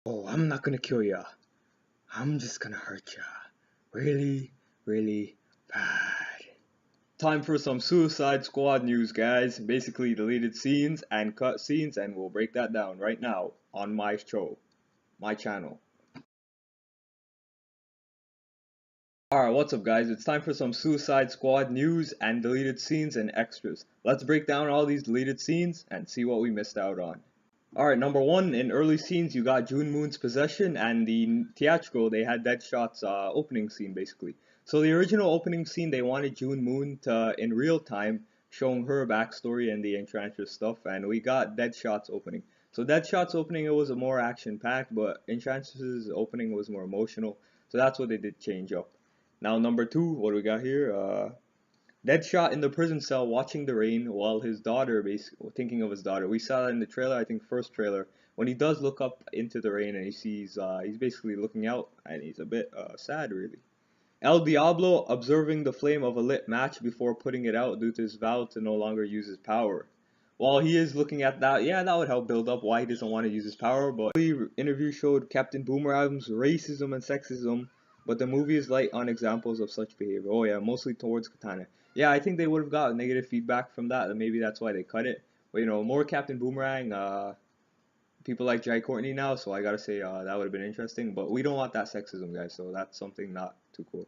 Oh, I'm not gonna kill ya. I'm just gonna hurt ya. Really, really bad. Time for some Suicide Squad news, guys. Basically, deleted scenes and cut scenes, and we'll break that down right now on my show, my channel. Alright, what's up, guys? It's time for some Suicide Squad news and deleted scenes and extras. Let's break down all these deleted scenes and see what we missed out on. Alright, number one, in early scenes, you got June Moon's possession, and the theatrical, they had Deadshot's opening scene, basically. So the original opening scene, they wanted June Moon to, in real time, showing her backstory and the Enchantress stuff, and we got Deadshot's opening. So Deadshot's opening, it was a more action-packed, but Enchantress's opening was more emotional, so that's what they did change up. Now, number two, what do we got here? Deadshot in the prison cell watching the rain while his daughter, basically thinking of his daughter. We saw that in the trailer, I think first trailer, when he does look up into the rain and he sees, he's basically looking out and he's a bit sad, really. El Diablo observing the flame of a lit match before putting it out due to his vow to no longer use his power. While he is looking at that, yeah, that would help build up why he doesn't want to use his power, but the interview showed Captain Boomerang's racism and sexism, but the movie is light on examples of such behavior. Oh yeah, mostly towards Katana. Yeah, I think they would have got negative feedback from that, and maybe that's why they cut it. But more Captain Boomerang, people like Jai Courtney now, so I gotta say that would have been interesting, but we don't want that sexism, guys, so that's something not too cool.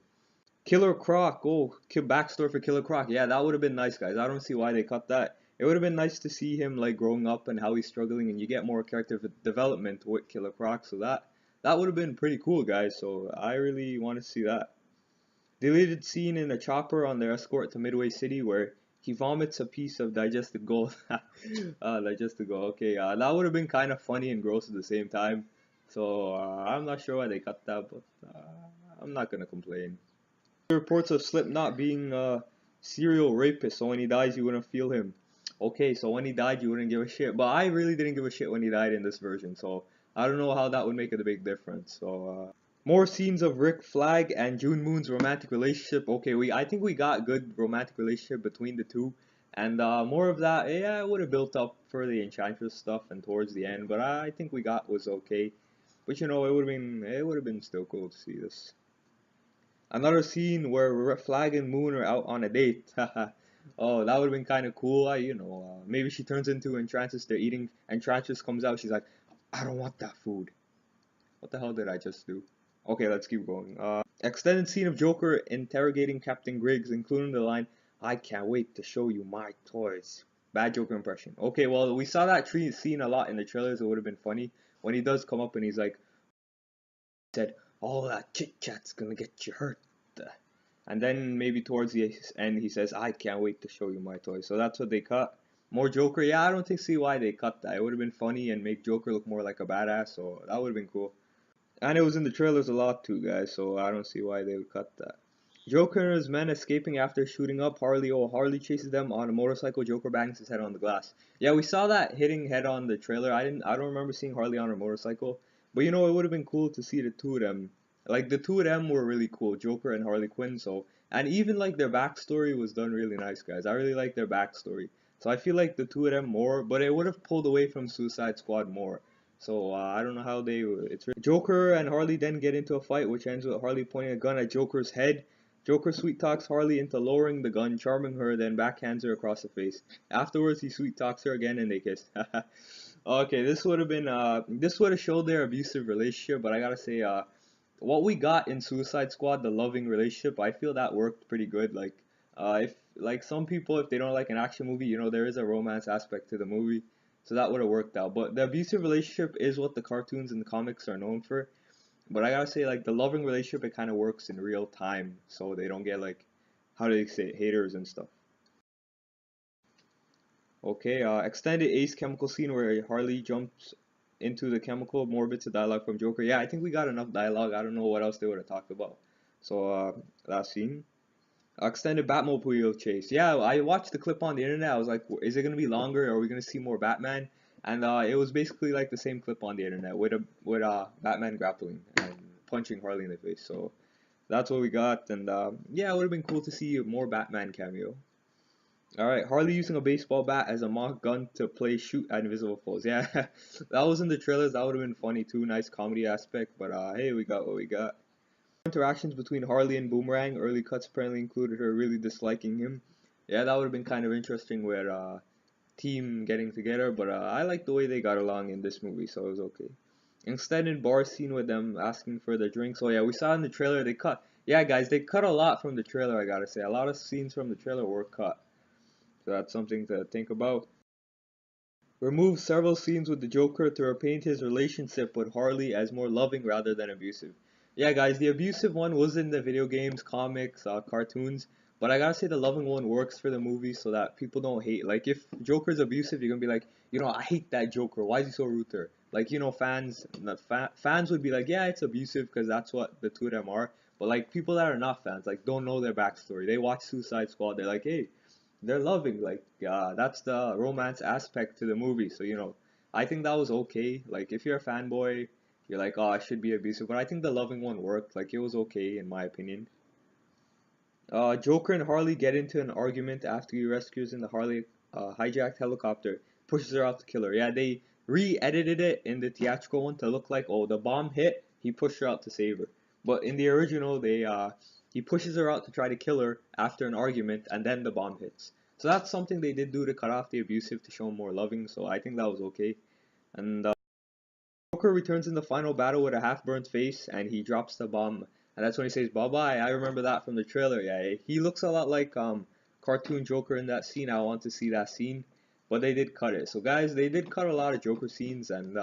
Killer Croc, oh, backstory for Killer Croc. Yeah, that would have been nice, guys. I don't see why they cut that. It would have been nice to see him like growing up and how he's struggling, and you get more character development with Killer Croc. So that would have been pretty cool, guys. So I really want to see that. Deleted scene in a chopper on their escort to Midway City where he vomits a piece of digested gold. Digested gold. Okay, that would have been kind of funny and gross at the same time. So I'm not sure why they cut that, but I'm not gonna complain. Reports of Slipknot being a serial rapist, so when he dies, you wouldn't feel him. Okay, so when he died, you wouldn't give a shit. But I really didn't give a shit when he died in this version, so I don't know how that would make a big difference. So, more scenes of Rick Flag and June Moon's romantic relationship. Okay, I think we got good romantic relationship between the two, and more of that. Yeah, it would have built up for the Enchantress stuff and towards the end, but I think we got was okay. But it would have been still cool to see this. Another scene where Flag and Moon are out on a date. Oh, that would have been kind of cool. Maybe she turns into Enchantress. They're eating. Enchantress comes out. She's like, I don't want that food. What the hell did I just do? Okay, let's keep going. Extended scene of Joker interrogating Captain Griggs, including the line, I can't wait to show you my toys. Bad Joker impression. Okay, well, we saw that scene a lot in the trailers. It would have been funny. When he does come up and he's like, said, all that chit chat's gonna get you hurt. And then maybe towards the end he says, I can't wait to show you my toys. So that's what they cut. More Joker, yeah, I don't see why they cut that. It would have been funny and make Joker look more like a badass, so that would have been cool. And it was in the trailers a lot too, guys, so I don't see why they would cut that. Joker and his men escaping after shooting up Harley. Oh, Harley chases them on a motorcycle. Joker bangs his head on the glass. Yeah, we saw that hitting head on the trailer. I don't remember seeing Harley on a motorcycle, but it would have been cool to see the two of them. Like the two of them were really cool, Joker and Harley Quinn. So, and even like their backstory was done really nice, guys. I really like their backstory. So I feel like the two of them more, but it would have pulled away from Suicide Squad more. So I don't know how they. It's Joker and Harley then get into a fight, which ends with Harley pointing a gun at Joker's head. Joker sweet talks Harley into lowering the gun, charming her, then backhands her across the face. Afterwards, he sweet talks her again, and they kiss. Okay, this would have showed their abusive relationship, but I gotta say, what we got in Suicide Squad, the loving relationship, I feel that worked pretty good. Like, if like some people, if they don't like an action movie, there is a romance aspect to the movie, so that would have worked out. But the abusive relationship is what the cartoons and the comics are known for. But I gotta say, like the loving relationship, it kind of works in real time, so they don't get like, how do they say, it, haters and stuff. Okay, extended Ace chemical scene where Harley jumps into the chemical. More bits of dialogue from Joker. Yeah, I think we got enough dialogue. I don't know what else they would have talked about. So that scene. Extended Batmobile chase. Yeah, I watched the clip on the internet. I was like, is it gonna be longer? Are we gonna see more Batman? And it was basically like the same clip on the internet with Batman grappling and punching Harley in the face. So that's what we got. And yeah, it would have been cool to see more Batman cameo. Alright, Harley using a baseball bat as a mock gun to play shoot at invisible foes. Yeah, that was in the trailers. That would have been funny too. Nice comedy aspect. But hey, we got what we got. Interactions between Harley and Boomerang. Early cuts apparently included her really disliking him. Yeah, that would have been kind of interesting with team getting together. But I like the way they got along in this movie, so it was okay. Instead, in bar scene with them asking for their drinks. Oh yeah, we saw in the trailer they cut. Yeah, guys, they cut a lot from the trailer. I gotta say, a lot of scenes from the trailer were cut. So that's something to think about. Remove several scenes with the Joker to repaint his relationship with Harley as more loving rather than abusive. Yeah, guys, the abusive one was in the video games, comics, cartoons, but I gotta say the loving one works for the movie so that people don't hate. Like, if Joker's abusive, you're gonna be like, I hate that Joker. Why is he so rude to her? Like, fans would be like, yeah, it's abusive because that's what the two of them are. But like people that are not fans, like don't know their backstory. They watch Suicide Squad, they're like, hey, they're loving. Like that's the romance aspect to the movie. So I think that was okay. Like if you're a fanboy, you're like, oh, I should be abusive. But I think the loving one worked. Like it was okay in my opinion. Joker and Harley get into an argument after he rescues in the Harley hijacked helicopter, pushes her out to kill her. Yeah, they re-edited it in the theatrical one to look like, oh, the bomb hit, he pushed her out to save her. But in the original, he pushes her out to try to kill her after an argument, and then the bomb hits. So that's something they did do to cut off the abusive to show him more loving. So I think that was okay. And Joker returns in the final battle with a half-burnt face, and he drops the bomb. And that's when he says bye-bye. I remember that from the trailer. Yeah, he looks a lot like cartoon Joker in that scene. I want to see that scene, but they did cut it. So guys, they did cut a lot of Joker scenes, and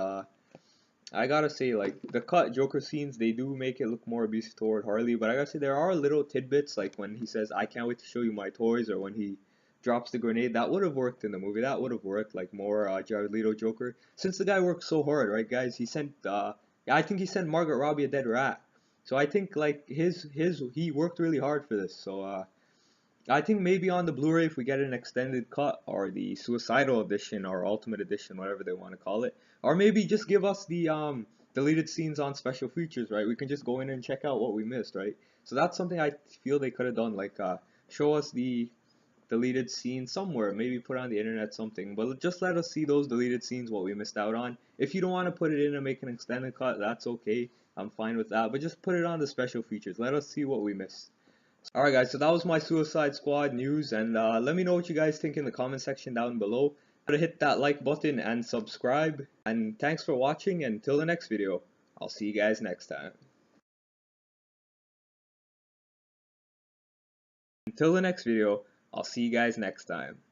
I gotta say, like the cut Joker scenes, they do make it look more abusive toward Harley. But I gotta say, there are little tidbits like when he says, "I can't wait to show you my toys," or when he drops the grenade. That would have worked in the movie. That would have worked like more Jared Leto Joker. Since the guy worked so hard, right, guys? He sent, yeah, I think he sent Margaret Robbie a dead rat. So I think like he worked really hard for this. So I think maybe on the Blu-ray if we get an extended cut or the Suicidal edition or Ultimate edition, whatever they want to call it, or maybe just give us the deleted scenes on special features, right? We can just go in and check out what we missed, right? So that's something I feel they could have done, like show us the deleted scenes somewhere, maybe put on the internet something, but just let us see those deleted scenes, what we missed out on. If you don't want to put it in and make an extended cut, that's okay. I'm fine with that, but just put it on the special features. Let us see what we missed. Alright guys, so that was my Suicide Squad news, and let me know what you guys think in the comment section down below. Hit that like button and subscribe, and thanks for watching, and until the next video, I'll see you guys next time. Until the next video, I'll see you guys next time.